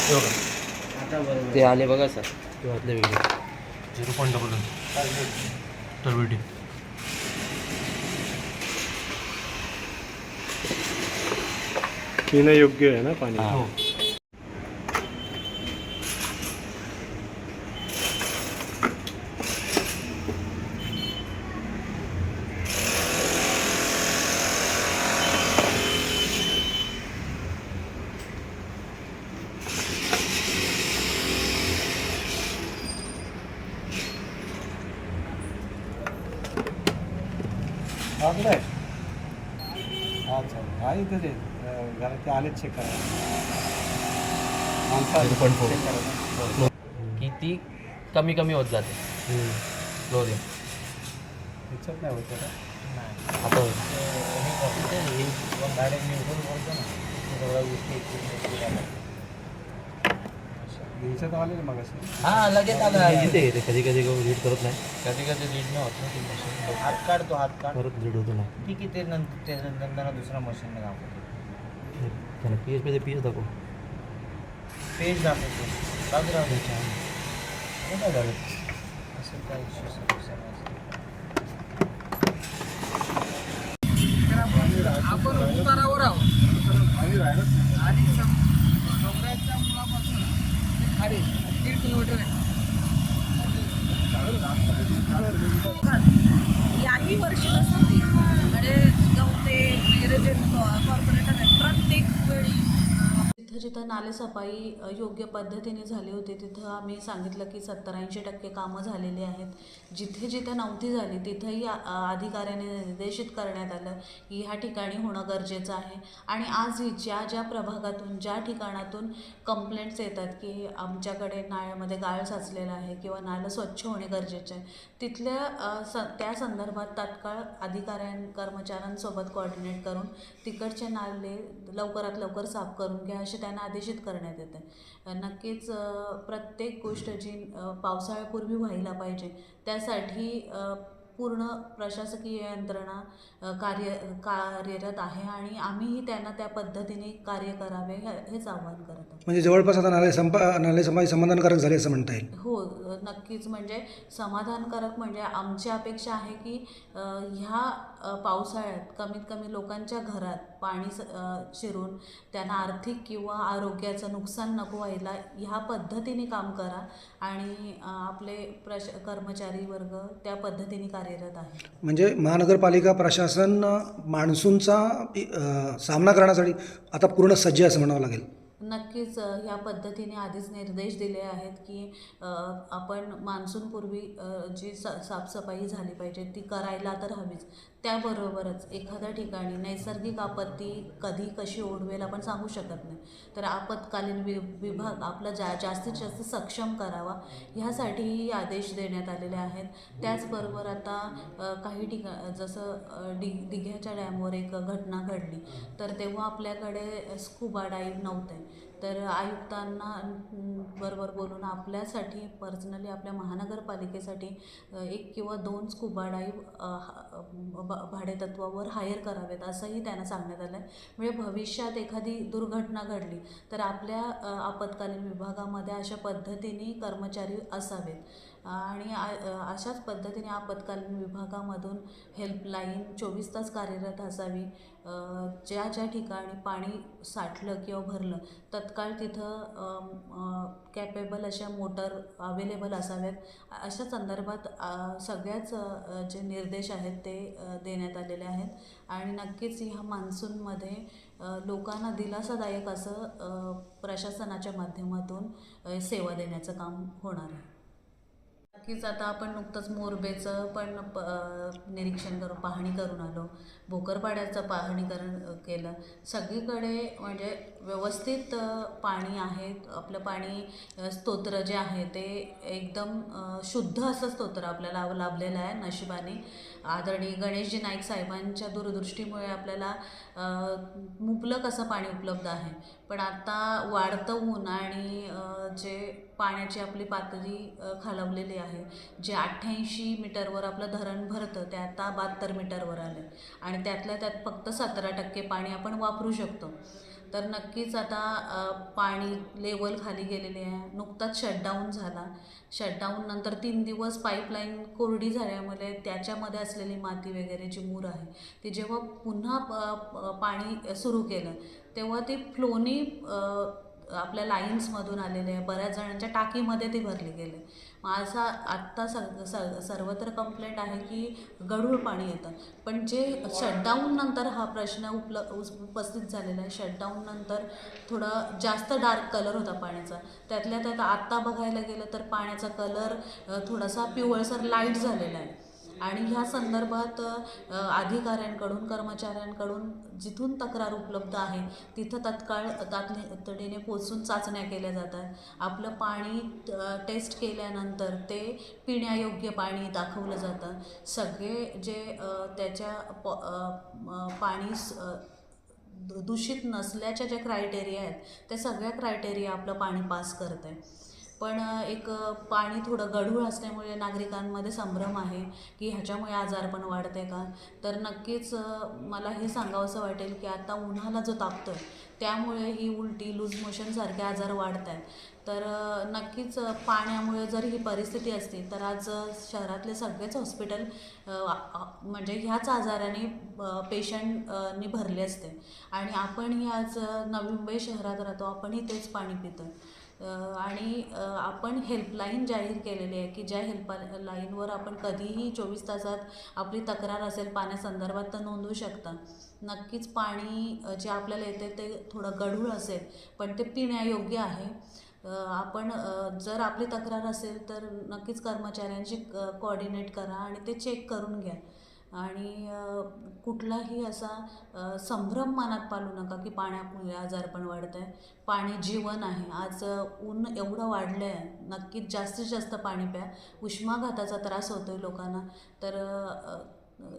हे बघा आता बरोबर ते आले बघा सर ते वाटले वेगळे 0.1 टर्बिडी पिणं योग्य आहे ना पाणी. हो. अच्छा आहे इथं ते घरात ते आलेच चेक करा 0.4 किती कमी कमी होत जाते क्लोरिन त्याच्यात नाही होत का आता होईल. डायरेक्ट न्यूट्रल करतो ना सगळ्या गोष्टी ह्याच्यात आले ना मग असे हां लगेच आलं इथे येते कधी कधी रीड करत नाही कधी कधी रीड नाही होत ना ती मशीन हात काढतो हात काढ परत रीड होतो नाही ठीक आहे ते नंतर त्यानंतर त्यांना दुसऱ्या मशीनने दाखवतो त्याला पी एच मध्ये पी एच दाखव पेज दाखवतो बाजू राहतो काय झालं असं काय इश्यू आपण उतारावर आहोत आणि डोंगराच्या मुळापासून ते खाली 1.5 किलोमीटर आहे. याही वर्षी कसं म्हणजे गवते वगैरे जे कॉर्पोरेटर आहेत प्रत्येक वेळी जिथं जिथं नालेसफाई योग्य पद्धतीने झाली होती तिथं आम्ही सांगितलं की 70-80% कामं झालेली आहेत. जिथे जिथे नव्हती झाली तिथंही अधिकाऱ्याने निर्देशित करण्यात आलं की ह्या ठिकाणी होणं गरजेचं आहे. आणि आजही ज्या ज्या प्रभागातून ज्या ठिकाणातून कंप्लेंट्स येतात की आमच्याकडे नाळ्यामध्ये गाळ साचलेला आहे किंवा नालं स्वच्छ होणे गरजेचे आहे तिथल्या त्या संदर्भात तात्काळ कर्मचाऱ्यांसोबत कोऑर्डिनेट करून तिकडचे नाले लवकरात लवकर साफ करून घ्या असे त्यांना आदेशित करण्यात येते. नक्कीच प्रत्येक गोष्ट जी पावसाळ्यापूर्वी व्हायला पाहिजे त्यासाठी पूर्ण प्रशासकीय यंत्रणा कार्यरत आहे आणि आम्हीही त्यांना त्या पद्धतीने कार्य करावे हेच आवाहन करत आहोत. म्हणजे जवळपास आता नालेसफाई समाधानकारक झाली असं म्हणता येईल. हो नक्कीच म्हणजे समाधानकारक म्हणजे आमची अपेक्षा आहे की ह्या पावसाळ्यात कमीत कमी लोकांच्या घरात पाणी शिरून त्यांना आर्थिक किंवा आरोग्याचं नुकसान नको व्हायला ह्या पद्धतीने काम करा आणि आपले कर्मचारी वर्ग त्या पद्धतीने कार्यरत आहे. म्हणजे महानगरपालिका प्रशासन मान्सूनचा सामना करण्यासाठी आता पूर्ण सज्ज आहे असं म्हणावं लागेल. नक्कीच ह्या पद्धतीने आधीच निर्देश दिले आहेत की आपण मान्सूनपूर्वी जी साफसफाई झाली पाहिजे ती करायला तर हवीच. त्याबरोबरच एखाद्या ठिकाणी नैसर्गिक आपत्ती कधी कशी ओढवेल आपण सांगू शकत नाही तर आपत्कालीन विभाग आपला जास्तीत जास्त सक्षम करावा ह्यासाठीही आदेश देण्यात आलेले आहेत. त्याचबरोबर आता काही जसं दिघ्याच्या डॅमवर एक घटना घडली तर तेव्हा आपल्याकडे स्कुबा डाईव्ह नव्हते तर आयुक्तांना बरोबर बोलून आपल्यासाठी पर्सनली आपल्या महानगरपालिकेसाठी 1 किंवा 2 स्कुबा डाईव्ह भाडेतत्वावर हायर करावेत असंही त्यांना सांगण्यात आलं आहे. म्हणजे भविष्यात एखादी दुर्घटना घडली तर आपल्या आपत्कालीन विभागामध्ये अशा पद्धतीने कर्मचारी असावेत आणि अशाच पद्धतीने आपत्कालीन विभागामधून हेल्पलाईन 24 तास कार्यरत असावी. ज्या ज्या ठिकाणी पाणी साठलं किंवा भरलं तत्काळ तिथं कॅपेबल अशा मोटर अवेलेबल असाव्यात. अशा संदर्भात सगळ्याच जे निर्देश आहेत ते देण्यात आलेले आहेत आणि नक्कीच ह्या मान्सूनमध्ये लोकांना दिलासादायक असं प्रशासनाच्या माध्यमातून सेवा देण्याचं काम होणार आहे. नक्कीच आता आपण नुकतंच मोरबेचं पण निरीक्षण करून पाहणी करून आलो. भोकरपाड्याचं पाहणीकरण केलं. सगळीकडे म्हणजे व्यवस्थित पाणी आहे. आपलं पाणी स्तोत्र जे आहे ते एकदम शुद्ध असं स्तोत्र आपल्याला लाभलेलं आहे नशिबाने. आदरणीय गणेशजी नाईक साहेबांच्या दूरदृष्टीमुळे आपल्याला मुबलक असं पाणी उपलब्ध आहे. पण आता वाढतं ऊन आणि जे पाण्याची आपली पातळी खालावलेली आहे जे 88 मीटरवर आपलं धरण भरतं ते आता 72 मीटरवर आलं आणि त्यातल्या त्यात फक्त 17% पाणी आपण वापरू शकतो. तर नक्कीच आता पाणी लेवल खाली गेलेली आहे. नुकताच शटडाऊन झाला. शटडाऊन नंतर 3 दिवस पाईपलाईन कोरडी झाल्यामुळे त्याच्यामध्ये असलेली माती वगैरे जी मूर आहे ती जेव्हा पुन्हा पाणी सुरू केलं तेव्हा ती फ्लोनी आपल्या लाईन्समधून आलेले आहे. बऱ्याच जणांच्या टाकीमध्ये ती भरली गेली. माझा आत्ता सर्वत्र कंप्लेंट आहे की गढूळ पाणी येतं. पण जे शटडाऊन नंतर हा प्रश्न उपस्थित झालेला आहे. शटडाऊन नंतर थोडा जास्त डार्क कलर होता पाण्याचा. त्यातल्या त्यात आत्ता बघायला गेलं तर पाण्याचा कलर थोडासा पिवळसर लाईट झालेला आहे. आणि ह्या संदर्भात अधिकाऱ्यांकडून कर्मचाऱ्यांकडून जिथून तक्रार उपलब्ध आहे तिथं तातडीने पोचून चाचण्या केल्या जातात. आपलं पाणी टेस्ट केल्यानंतर ते पिण्यायोग्य पाणी दाखवलं जातं. सगळे जे त्याच्या पाणी दूषित नसल्याच्या ज्या क्रायटेरिया आहेत त्या सगळ्या क्रायटेरिया आपलं पाणी पास करत आहे. पण एक पाणी थोडं गढूळ असल्यामुळे नागरिकांमध्ये संभ्रम आहे की ह्याच्यामुळे आजारपण वाढते का. तर नक्कीच मला हे सांगावंसं वाटेल की आता उन्हाळा जो तापतो आहे त्यामुळे ही उलटी लूज मोशनसारखे आजार वाढत आहेत. तर नक्कीच पाण्यामुळे जर ही परिस्थिती असती तर आज शहरातले सगळेच हॉस्पिटल म्हणजे ह्याच आजाराने पेशंटनी भरले असते. आणि आपणही आज नवी मुंबई शहरात राहतो, आपणही तेच पाणी पितो. आणि आपण हेल्पलाईन जाहीर केलेली आहे की ज्या हेल्पलाईनवर आपण कधीही 24 तासात आपली तक्रार असेल पाण्यासंदर्भात तर नोंदवू शकता. नक्कीच पाणी जे आपल्याला येते ते थोडं गढूळ असेल पण ते पिण्यायोग्य आहे. आपण जर आपली तक्रार असेल तर नक्कीच कर्मचाऱ्यांशी कोऑर्डिनेट करा आणि ते चेक करून घ्या. आणि कुठलाही असा संभ्रम मनात पाळू नका की पाण्यामुळे आजारपण वाढत आहे. पाणी जीवन आहे. आज ऊन एवढं वाढलं आहे, नक्कीच जास्तीत जास्त पाणी प्या. उष्माघाताचा त्रास होतो आहे लोकांना. तर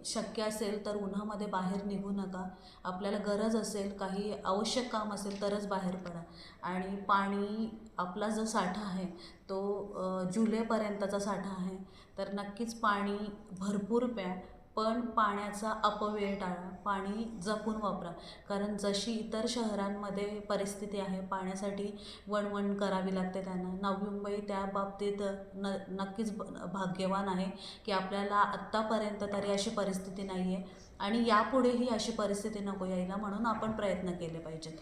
शक्य असेल तर उन्हामध्ये बाहेर निघू नका. आपल्याला गरज असेल, काही आवश्यक काम असेल तरच बाहेर पडा. आणि पाणी आपला जो साठा आहे तो जुलैपर्यंतचा साठा आहे. तर नक्कीच पाणी भरपूर प्या. पण पाण्याचा अपव्यय टाळा. पाणी जपून वापरा. कारण जशी इतर शहरांमध्ये परिस्थिती आहे पाण्यासाठी वणवण करावी लागते त्यांना, नवी मुंबई त्या बाबतीत नक्कीच भाग्यवान आहे की आपल्याला आत्तापर्यंत तरी अशी परिस्थिती नाही आहे. आणि यापुढेही अशी परिस्थिती नको यायला म्हणून आपण प्रयत्न केले पाहिजेत.